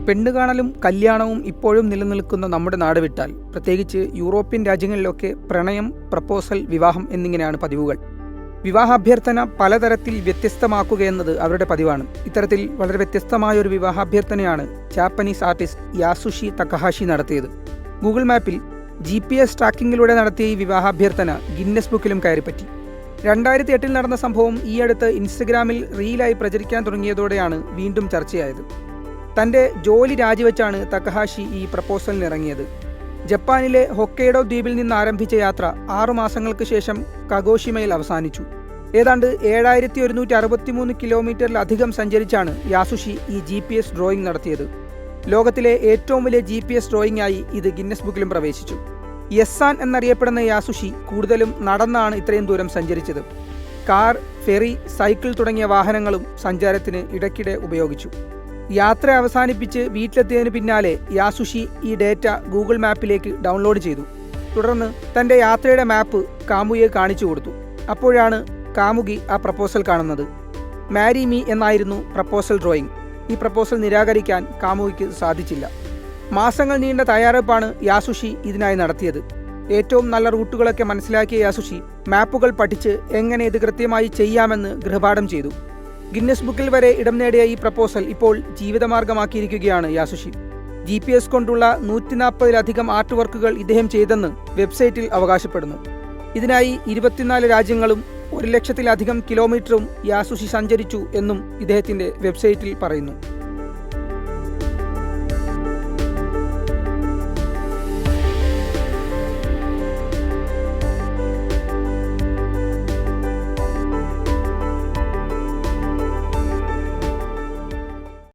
പെണ്ണുകാണലും കല്യാണവും ഇപ്പോഴും നിലനിൽക്കുന്ന നമ്മുടെ നാട് വിട്ടാൽ, പ്രത്യേകിച്ച് യൂറോപ്യൻ രാജ്യങ്ങളിലൊക്കെ പ്രണയം, പ്രപ്പോസൽ, വിവാഹം എന്നിങ്ങനെയാണ് പതിവുകൾ. വിവാഹാഭ്യർത്ഥന പലതരത്തിൽ വ്യത്യസ്തമാക്കുകയെന്നത് അവരുടെ പതിവാണ്. ഇത്തരത്തിൽ വളരെ വ്യത്യസ്തമായൊരു വിവാഹാഭ്യർത്ഥനയാണ് ജാപ്പനീസ് ആർട്ടിസ്റ്റ് യാസുഷി തകഹാഷി നടത്തിയത്. ഗൂഗിൾ മാപ്പിൽ GPS ട്രാക്കിങ്ങിലൂടെ നടത്തിയ ഈ വിവാഹാഭ്യർത്ഥന ഗിന്നസ് ബുക്കിലും കയറിപ്പറ്റി. 2008 നടന്ന സംഭവം ഈ അടുത്ത് ഇൻസ്റ്റഗ്രാമിൽ റീലായി പ്രചരിക്കാൻ തുടങ്ങിയതോടെയാണ് വീണ്ടും ചർച്ചയായത്. തൻ്റെ ജോലി രാജിവെച്ചാണ് തകഹാഷി ഈ പ്രപ്പോസലിനിറങ്ങിയത്. ജപ്പാനിലെ ഹൊക്കൈഡോ ദ്വീപിൽ നിന്ന് ആരംഭിച്ച യാത്ര 6 മാസങ്ങൾക്ക് ശേഷം കഗോഷിമയിൽ അവസാനിച്ചു. ഏതാണ്ട് 7163 കിലോമീറ്ററിലധികം സഞ്ചരിച്ചാണ് യാസുഷി ഈ GPS ഡ്രോയിങ് നടത്തിയത്. ലോകത്തിലെ ഏറ്റവും വലിയ GPS ഡ്രോയിങ്ങായി ഇത് ഗിന്നസ് ബുക്കിലും പ്രവേശിച്ചു. യെസ്സാൻ എന്നറിയപ്പെടുന്ന യാസുഷി കൂടുതലും നടന്നാണ് ഇത്രയും ദൂരം സഞ്ചരിച്ചത്. കാർ, ഫെറി, സൈക്കിൾ തുടങ്ങിയ വാഹനങ്ങളും സഞ്ചാരത്തിന് ഇടയ്ക്കിടെ ഉപയോഗിച്ചു. യാത്ര അവസാനിപ്പിച്ച് വീട്ടിലെത്തിയതിന് പിന്നാലെ യാസുഷി ഈ ഡേറ്റ ഗൂഗിൾ മാപ്പിലേക്ക് ഡൗൺലോഡ് ചെയ്തു. തുടർന്ന് തൻ്റെ യാത്രയുടെ മാപ്പ് കാമുകിയെ കാണിച്ചു കൊടുത്തു. അപ്പോഴാണ് കാമുകി ആ പ്രപ്പോസൽ കാണുന്നത്. മാരി മീ എന്നായിരുന്നു പ്രപ്പോസൽ ഡ്രോയിങ്. ഈ പ്രപ്പോസൽ നിരാകരിക്കാൻ കാമുകിക്ക് സാധിച്ചില്ല. മാസങ്ങൾ നീണ്ട തയ്യാറെടുപ്പാണ് യാസുഷി ഇതിനായി നടത്തിയത്. ഏറ്റവും നല്ല റൂട്ടുകളൊക്കെ മനസ്സിലാക്കിയ യാസുഷി മാപ്പുകൾ പഠിച്ച് എങ്ങനെ ഇത് കൃത്യമായി ചെയ്യാമെന്ന് ഗൃഹപാഠം ചെയ്തു. ഗിന്നസ് ബുക്കിൽ വരെ ഇടം നേടിയ ഈ പ്രപ്പോസൽ ഇപ്പോൾ ജീവിതമാർഗമാക്കിയിരിക്കുകയാണ് യാസുഷി. GPS കൊണ്ടുള്ള 140-ലധികം ആർട്ട് വർക്കുകൾ ഇദ്ദേഹം ചെയ്തെന്ന് വെബ്സൈറ്റിൽ അവകാശപ്പെടുന്നു. ഇതിനായി 24 രാജ്യങ്ങളും 1 ലക്ഷത്തിലധികം കിലോമീറ്ററും യാസുഷി സഞ്ചരിച്ചു എന്നും ഇദ്ദേഹത്തിൻ്റെ വെബ്സൈറ്റിൽ പറയുന്നു.